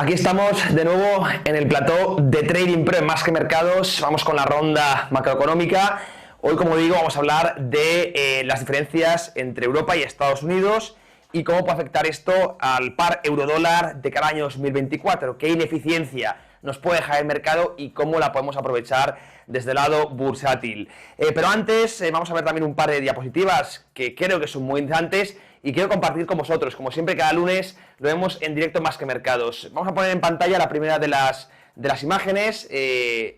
Aquí estamos de nuevo en el plató de Trading Pro en Más que Mercados. Vamos con la ronda macroeconómica. Hoy, como digo, vamos a hablar de las diferencias entre Europa y Estados Unidos y cómo puede afectar esto al par euro-dólar de cada año 2024. Qué ineficiencia nos puede dejar el mercado y cómo la podemos aprovechar desde el lado bursátil. Pero antes vamos a ver también un par de diapositivas que creo que son muy interesantes y quiero compartir con vosotros. Como siempre, cada lunes lo vemos en directo en Más que Mercados. Vamos a poner en pantalla la primera de las imágenes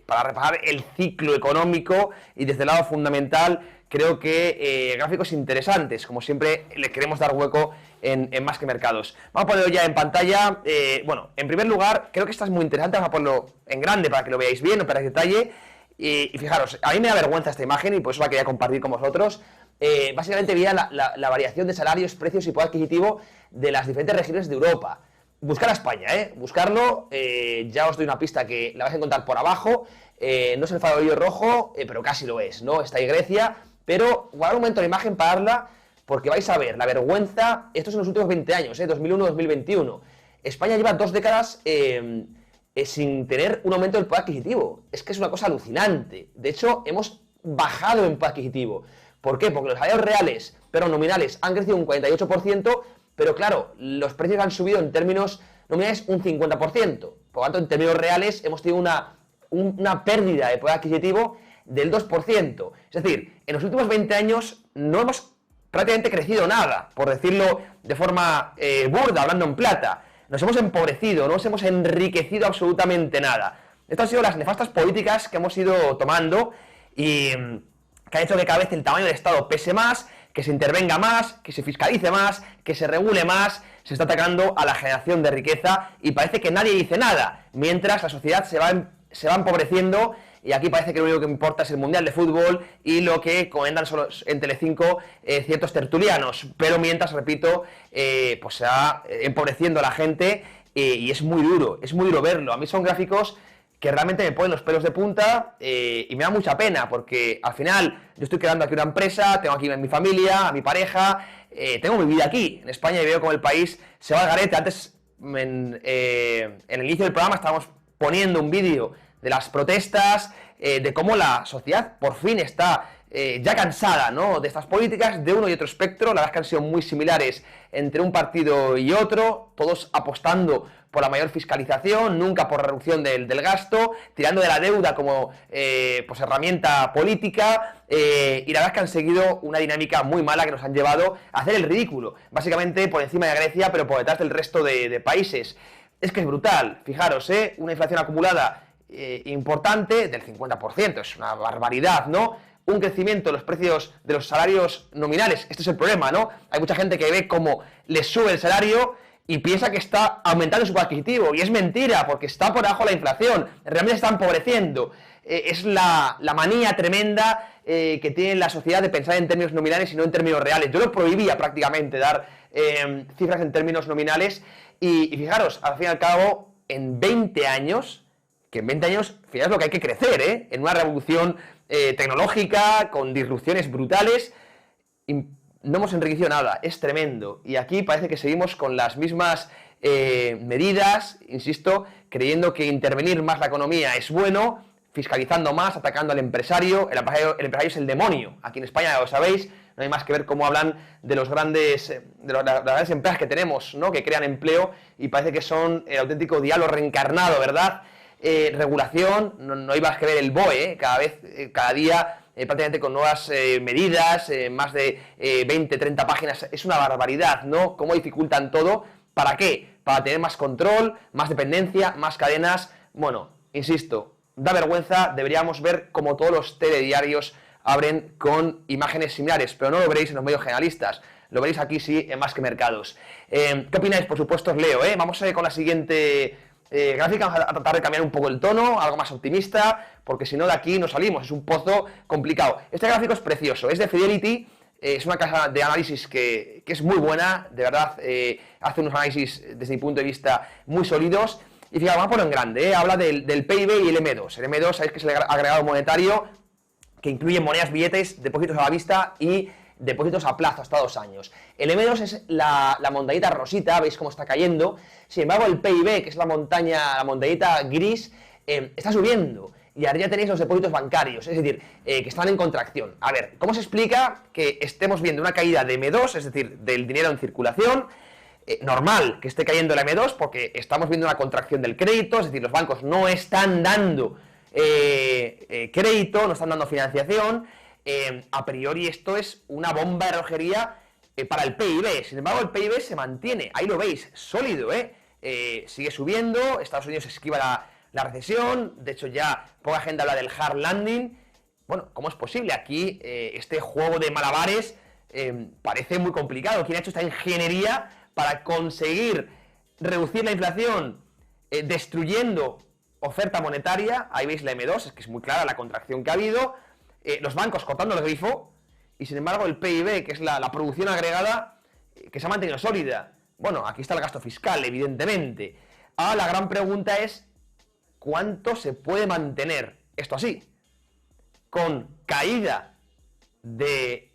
para repasar el ciclo económico y desde el lado fundamental creo que gráficos interesantes. Como siempre, le queremos dar hueco en Más que Mercados. Vamos a ponerlo ya en pantalla. Bueno, en primer lugar, creo que esta es muy interesante. Vamos a ponerlo en grande para que lo veáis bien, o para que detalle. Y fijaros, a mí me da vergüenza esta imagen y por eso la quería compartir con vosotros. Básicamente veía la variación de salarios, precios y poder adquisitivo de las diferentes regiones de Europa. Buscar a España, buscarlo, ya os doy una pista que la vais a encontrar por abajo. No es el farolillo rojo, pero casi lo es, ¿no? Está ahí Grecia, pero guardad un momento la imagen para darla, porque vais a ver la vergüenza. Esto es en los últimos 20 años, 2001-2021. España lleva 2 décadas sin tener un aumento del poder adquisitivo. Es que es una cosa alucinante. De hecho, hemos bajado en poder adquisitilo. ¿Por qué? Porque los salarios reales, pero nominales, han crecido un 48%, pero claro, los precios han subido en términos nominales un 50%. Por lo tanto, en términos reales hemos tenido una pérdida de poder adquisitivo del 2%. Es decir, en los últimos 20 años no hemos prácticamente crecido nada, por decirlo de forma burda, hablando en plata. Nos hemos empobrecido, no nos hemos enriquecido absolutamente nada. Estas han sido las nefastas políticas que hemos ido tomando y que ha hecho que cada vez el tamaño del Estado pese más, que se intervenga más, que se fiscalice más, que se regule más. Se está atacando a la generación de riqueza y parece que nadie dice nada, mientras la sociedad se va empobreciendo. Y aquí parece que lo único que importa es el Mundial de Fútbol y lo que comentan solo en Telecinco ciertos tertulianos. Pero mientras, repito, pues se va empobreciendo a la gente y es muy duro verlo. A mí son gráficos que realmente me ponen los pelos de punta y me da mucha pena, porque al final yo estoy creando aquí una empresa, tengo aquí a mi familia, a mi pareja, tengo mi vida aquí en España y veo como el país se va al garete. Antes, en el inicio del programa, estábamos poniendo un vídeo de las protestas, de cómo la sociedad por fin está ya cansada, ¿no?, de estas políticas de uno y otro espectro. La verdad es que han sido muy similares entre un partido y otro, todos apostando por la mayor fiscalización, nunca por reducción del gasto, tirando de la deuda como pues herramienta política, y la verdad es que han seguido una dinámica muy mala que nos han llevado a hacer el ridículo, básicamente por encima de Grecia, pero por detrás del resto de países. Es que es brutal, fijaros, una inflación acumulada importante del 50%, es una barbaridad, ¿no? Un crecimiento de los precios de los salarios nominales. Este es el problema, ¿no? Hay mucha gente que ve cómo les sube el salario y piensa que está aumentando su poder adquisitivo, y es mentira, porque está por debajo de la inflación, realmente se está empobreciendo. Es la manía tremenda que tiene la sociedad de pensar en términos nominales y no en términos reales. Yo lo prohibía prácticamente, dar cifras en términos nominales, y fijaros, al fin y al cabo, en 20 años, fijaros lo que hay que crecer, en una revolución tecnológica, con disrupciones brutales, no hemos enriquecido nada, es tremendo. Y aquí parece que seguimos con las mismas medidas, insisto, creyendo que intervenir más la economía es bueno, fiscalizando más, atacando al empresario. El empresario es el demonio. Aquí en España, ya lo sabéis, no hay más que ver cómo hablan de las grandes empresas que tenemos, ¿no?, que crean empleo, y parece que son el auténtico diablo reencarnado, ¿verdad? Regulación, no hay más que ver el BOE, cada día prácticamente con nuevas medidas, más de 20, 30 páginas. Es una barbaridad, ¿no?, cómo dificultan todo. ¿Para qué? Para tener más control, más dependencia, más cadenas. Bueno, insisto, da vergüenza. Deberíamos ver cómo todos los telediarios abren con imágenes similares, pero no lo veréis en los medios generalistas, lo veréis aquí sí en Más que Mercados. ¿Qué opináis? Por supuesto os leo, Vamos con la siguiente gráfica. Vamos a tratar de cambiar un poco el tono, algo más optimista, porque si no de aquí no salimos, es un pozo complicado. Este gráfico es precioso, es de Fidelity, es una casa de análisis que es muy buena, de verdad, hace unos análisis desde mi punto de vista muy sólidos. Y fíjate, vamos a ponerlo en grande, habla del PIB y el M2. El M2 sabéis que es el agregado monetario, que incluye monedas, billetes, depósitos a la vista y depósitos a plazo hasta 2 años. El M2 es la montañita rosita, veis cómo está cayendo. Sin embargo, el PIB, que es la montañita gris, está subiendo. Y arriba tenéis los depósitos bancarios, es decir, que están en contracción. A ver, ¿cómo se explica que estemos viendo una caída de M2, es decir, del dinero en circulación? Normal que esté cayendo la M2 porque estamos viendo una contracción del crédito, es decir, los bancos no están dando crédito, no están dando financiación. A priori esto es una bomba de relojería para el PIB. Sin embargo, el PIB se mantiene, ahí lo veis, sólido, sigue subiendo. Estados Unidos esquiva la recesión, de hecho ya poca gente habla del hard landing. Bueno, ¿cómo es posible? Aquí este juego de malabares parece muy complicado. ¿Quién ha hecho esta ingeniería para conseguir reducir la inflación destruyendo oferta monetaria? Ahí veis la M2, es que es muy clara la contracción que ha habido, los bancos cortando el grifo, y sin embargo el PIB, que es la producción agregada, que se ha mantenido sólida. Bueno, aquí está el gasto fiscal, evidentemente. Ahora la gran pregunta es, ¿cuánto se puede mantener esto así? Con caída de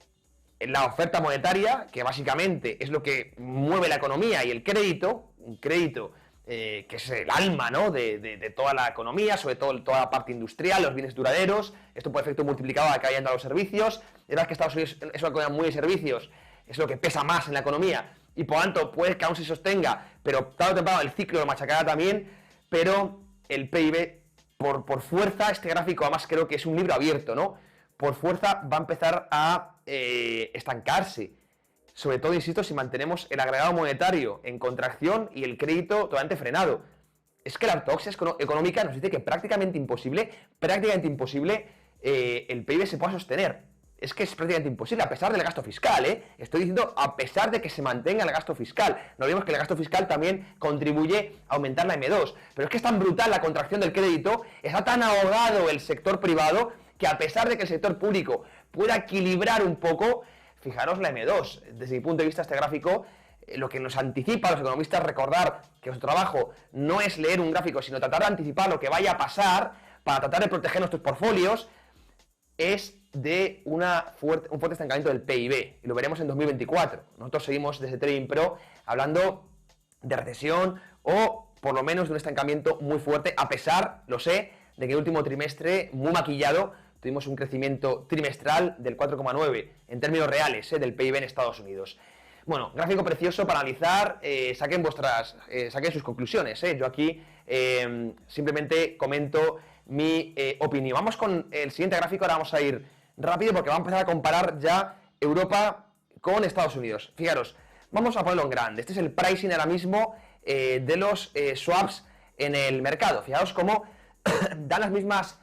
la oferta monetaria, que básicamente es lo que mueve la economía, y el crédito, un crédito que es el alma, ¿no?, de toda la economía, sobre todo toda la parte industrial, los bienes duraderos. Esto por efecto multiplicado acaba yendo a los servicios. Es verdad que Estados Unidos es una economía muy de servicios, es lo que pesa más en la economía, y por lo tanto puede que aún se sostenga, pero tarde o temprano el ciclo lo machacará también. Pero el PIB, por fuerza, este gráfico además creo que es un libro abierto, ¿no?, por fuerza va a empezar a estancarse. Sobre todo, insisto, si mantenemos el agregado monetario en contracción y el crédito totalmente frenado. Es que la ortodoxia económica nos dice que prácticamente imposible, el PIB se pueda sostener. Es que es prácticamente imposible, a pesar del gasto fiscal, Estoy diciendo a pesar de que se mantenga el gasto fiscal. No olvidemos que el gasto fiscal también contribuye a aumentar la M2. Pero es que es tan brutal la contracción del crédito, está tan ahogado el sector privado, que a pesar de que el sector público pueda equilibrar un poco, fijaros la M2. Desde mi punto de vista, este gráfico, lo que nos anticipa a los economistas, recordar que nuestro trabajo no es leer un gráfico, sino tratar de anticipar lo que vaya a pasar para tratar de proteger nuestros portfolios, es de un fuerte estancamiento del PIB, y lo veremos en 2024. Nosotros seguimos desde Trading Pro hablando de recesión, o por lo menos de un estancamiento muy fuerte, a pesar, lo sé, de que el último trimestre, muy maquillado, tuvimos un crecimiento trimestral del 4,9 en términos reales del PIB en Estados Unidos. Bueno, gráfico precioso para analizar, saquen sus conclusiones. Yo aquí simplemente comento mi opinión. Vamos con el siguiente gráfico, ahora vamos a ir rápido porque vamos a empezar a comparar ya Europa con Estados Unidos. Fijaros, vamos a ponerlo en grande. Este es el pricing ahora mismo de los swaps en el mercado. Fijaros cómo dan las mismas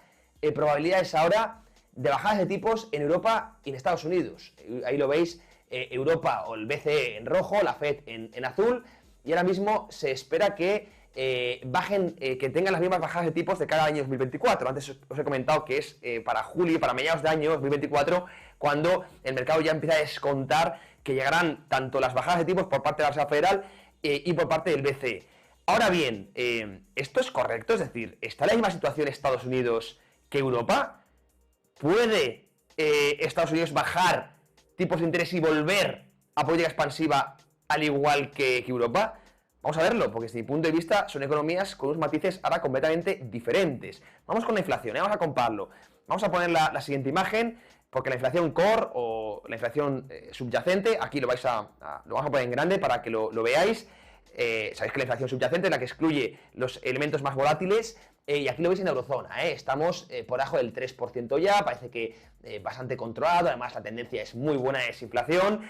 probabilidades ahora de bajadas de tipos en Europa y en Estados Unidos. Ahí lo veis, Europa o el BCE en rojo, la Fed en azul, y ahora mismo se espera que que tengan las mismas bajadas de tipos de cada año 2024. Antes os he comentado que es para julio, para mediados de año 2024, cuando el mercado ya empieza a descontar que llegarán tanto las bajadas de tipos por parte de la Reserva Federal y por parte del BCE. Ahora bien, ¿esto es correcto? Es decir, ¿está en la misma situación Estados Unidos que Europa? ¿Puede Estados Unidos bajar tipos de interés y volver a política expansiva al igual que Europa? Vamos a verlo, porque desde mi punto de vista son economías con unos matices ahora completamente diferentes. Vamos con la inflación, vamos a compararlo. Vamos a poner la siguiente imagen, porque la inflación core o la inflación subyacente, aquí lo vamos a poner en grande para que lo veáis. Sabéis que la inflación subyacente es la que excluye los elementos más volátiles, y aquí lo veis en eurozona, estamos por debajo del 3% ya, parece que bastante controlado, además la tendencia es muy buena de desinflación.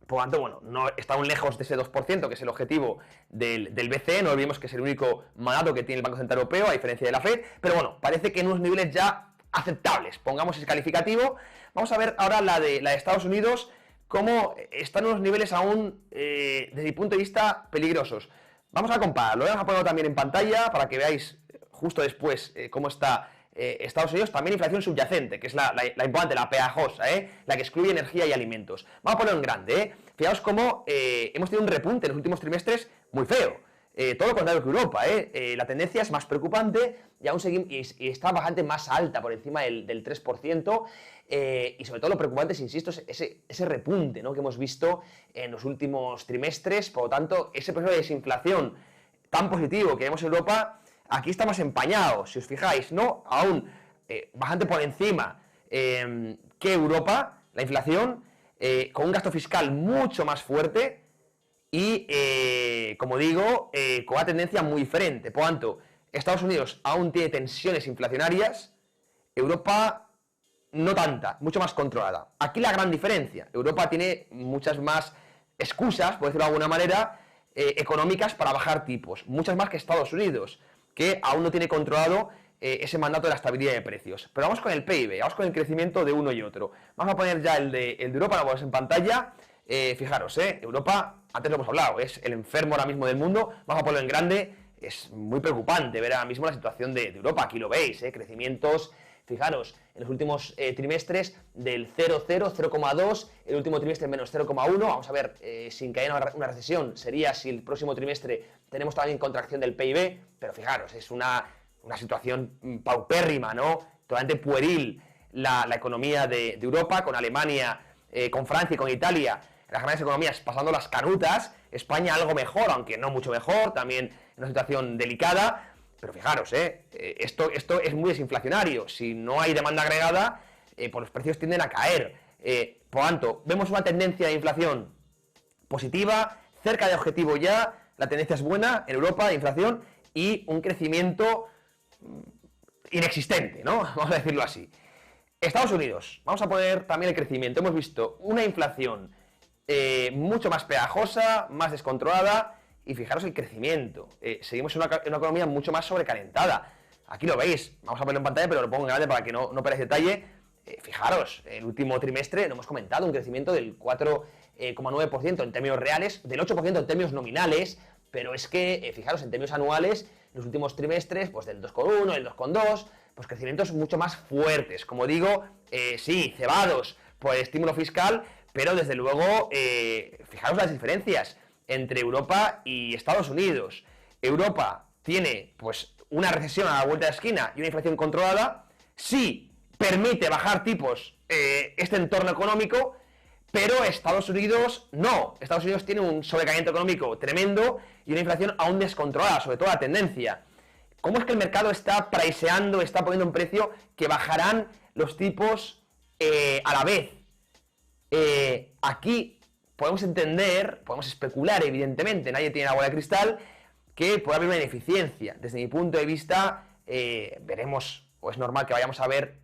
Por lo tanto, bueno, no está aún lejos de ese 2%, que es el objetivo del BCE, no olvidemos que es el único mandato que tiene el Banco Central Europeo, a diferencia de la Fed, pero bueno, parece que en unos niveles ya aceptables, pongamos ese calificativo. Vamos a ver ahora la de Estados Unidos, cómo están en unos niveles aún, desde mi punto de vista, peligrosos. Vamos a compararlo, vamos a ponerlo también en pantalla para que veáis justo después cómo está Estados Unidos. También inflación subyacente, que es la importante, la pegajosa, la que excluye energía y alimentos. Vamos a ponerlo en grande, Fijaos cómo hemos tenido un repunte en los últimos trimestres muy feo. todo lo contrario que Europa, la tendencia es más preocupante y aún y está bastante más alta, por encima del 3%, y sobre todo lo preocupante, insisto, es ese repunte, ¿no?, que hemos visto en los últimos trimestres. Por lo tanto, ese proceso de desinflación tan positivo que vemos en Europa, aquí está más empañado, si os fijáis, ¿no? Aún bastante por encima que Europa, la inflación, con un gasto fiscal mucho más fuerte y, como digo, con una tendencia muy diferente. Por tanto, Estados Unidos aún tiene tensiones inflacionarias, Europa no tanta, mucho más controlada. Aquí la gran diferencia: Europa tiene muchas más excusas, por decirlo de alguna manera, económicas para bajar tipos, muchas más que Estados Unidos, que aún no tiene controlado ese mandato de la estabilidad de precios. Pero vamos con el PIB, vamos con el crecimiento de uno y otro. Vamos a poner ya el de Europa, lo ponemos en pantalla. Fijaros, Europa, antes lo hemos hablado, es el enfermo ahora mismo del mundo. Vamos a ponerlo en grande. Es muy preocupante ver ahora mismo la situación de Europa. Aquí lo veis, crecimientos, fijaros, en los últimos trimestres del 0,0, 0,2, el último trimestre menos 0,1. Vamos a ver, sin que haya una recesión, sería si el próximo trimestre tenemos también contracción del PIB, pero fijaros, es una situación paupérrima, ¿no? Totalmente pueril la economía de Europa, con Alemania, con Francia y con Italia, las grandes economías pasando las canutas. España algo mejor, aunque no mucho mejor, también en una situación delicada. Pero fijaros, esto es muy desinflacionario. Si no hay demanda agregada, pues los precios tienden a caer. Por tanto, vemos una tendencia de inflación positiva, cerca de objetivo ya. La tendencia es buena en Europa de inflación y un crecimiento inexistente, ¿no? Vamos a decirlo así. Estados Unidos, vamos a poner también el crecimiento. Hemos visto una inflación mucho más pegajosa, más descontrolada, y fijaros el crecimiento. Seguimos en una economía mucho más sobrecalentada. Aquí lo veis, vamos a ponerlo en pantalla, pero lo pongo en grande para que no perdáis detalle. Fijaros, el último trimestre, lo hemos comentado, un crecimiento del 4,9% en términos reales, del 8% en términos nominales, pero es que, fijaros, en términos anuales, en los últimos trimestres, pues del 2,1, del 2,2, pues crecimientos mucho más fuertes. Como digo, sí, cebados por el estímulo fiscal, pero desde luego, fijaros las diferencias entre Europa y Estados Unidos. Europa tiene, pues, una recesión a la vuelta de la esquina y una inflación controlada. Sí permite bajar tipos este entorno económico, pero Estados Unidos no. Estados Unidos tiene un sobrecalentamiento económico tremendo y una inflación aún descontrolada, sobre todo la tendencia. ¿Cómo es que el mercado está priceando, está poniendo en precio que bajarán los tipos a la vez? Aquí podemos entender, podemos especular, evidentemente, nadie tiene la bola de cristal, que puede haber una ineficiencia. Desde mi punto de vista, veremos, o es normal que vayamos a ver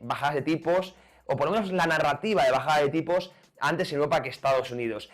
bajadas de tipos, o por lo menos la narrativa de bajada de tipos, antes en Europa que Estados Unidos.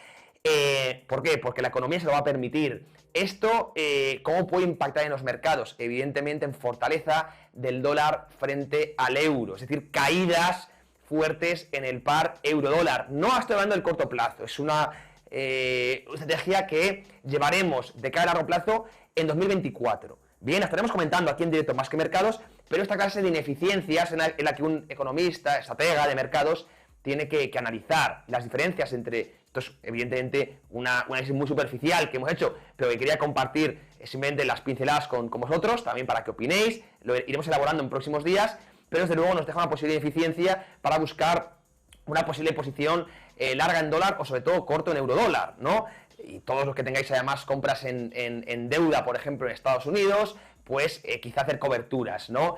¿Por qué? Porque la economía se lo va a permitir. Esto, ¿cómo puede impactar en los mercados? Evidentemente en fortaleza del dólar frente al euro, es decir, caídas fuertes en el par euro-dólar. No estoy hablando del corto plazo, es una estrategia que llevaremos de cara a largo plazo en 2024. Bien, estaremos comentando aquí en directo Más que Mercados, pero esta clase de ineficiencias en la que un economista, estratega de mercados, tiene que analizar las diferencias entre, esto es evidentemente un análisis muy superficial que hemos hecho, pero que quería compartir simplemente las pinceladas con vosotros, también para que opinéis, lo iremos elaborando en próximos días, pero desde luego nos deja una posible eficiencia para buscar una posible posición larga en dólar o sobre todo corto en euro-dólar, ¿no? Y todos los que tengáis además compras en deuda, por ejemplo, en Estados Unidos, pues quizá hacer coberturas, ¿no?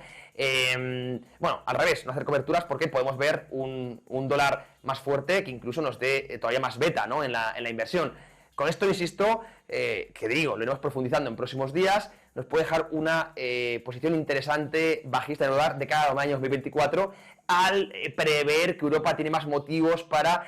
Bueno, al revés, no hacer coberturas porque podemos ver un dólar más fuerte que incluso nos dé todavía más beta, ¿no?, en la inversión. Con esto, insisto, que digo, lo iremos profundizando en próximos días, nos puede dejar una posición interesante bajista en el dólar de cara al año 2024 al prever que Europa tiene más motivos para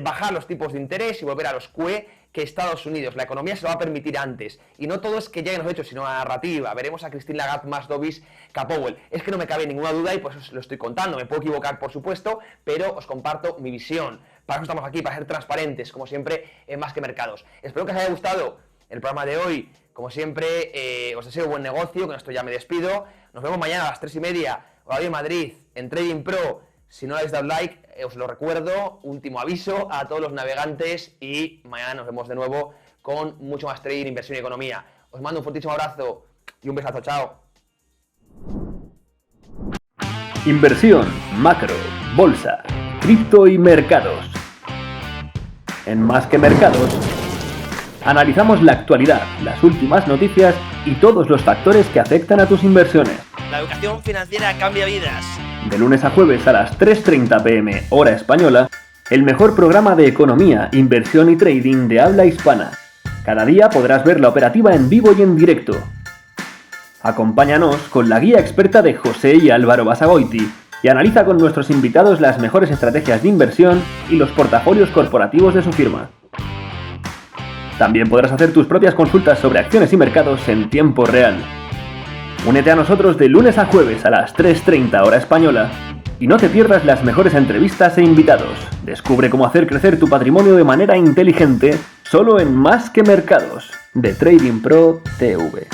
bajar los tipos de interés y volver a los QE que Estados Unidos. La economía se lo va a permitir antes. Y no todo es que lleguen los hechos, sino la narrativa. Veremos a Christine Lagarde más dovish que a Powell. Es que no me cabe ninguna duda y por eso os lo estoy contando. Me puedo equivocar, por supuesto, pero os comparto mi visión. Para eso estamos aquí, para ser transparentes, como siempre, en Más que Mercados. Espero que os haya gustado el programa de hoy. Como siempre, os deseo buen negocio. Con esto ya me despido. Nos vemos mañana a las 3:30, horario de Madrid, en Trading Pro. Si no le habéis dado like, os lo recuerdo. Último aviso a todos los navegantes y mañana nos vemos de nuevo con mucho más trading, inversión y economía. Os mando un fortísimo abrazo y un besazo, chao. Inversión, macro, bolsa, cripto y mercados. En Más que Mercados, analizamos la actualidad, las últimas noticias y todos los factores que afectan a tus inversiones. La educación financiera cambia vidas. De lunes a jueves a las 3:30 p.m. hora española, el mejor programa de economía, inversión y trading de habla hispana. Cada día podrás ver la operativa en vivo y en directo. Acompáñanos con la guía experta de José y Álvaro Basagoiti y analiza con nuestros invitados las mejores estrategias de inversión y los portafolios corporativos de su firma. También podrás hacer tus propias consultas sobre acciones y mercados en tiempo real. Únete a nosotros de lunes a jueves a las 3:30 hora española y no te pierdas las mejores entrevistas e invitados. Descubre cómo hacer crecer tu patrimonio de manera inteligente solo en Más que Mercados de Trading Pro TV.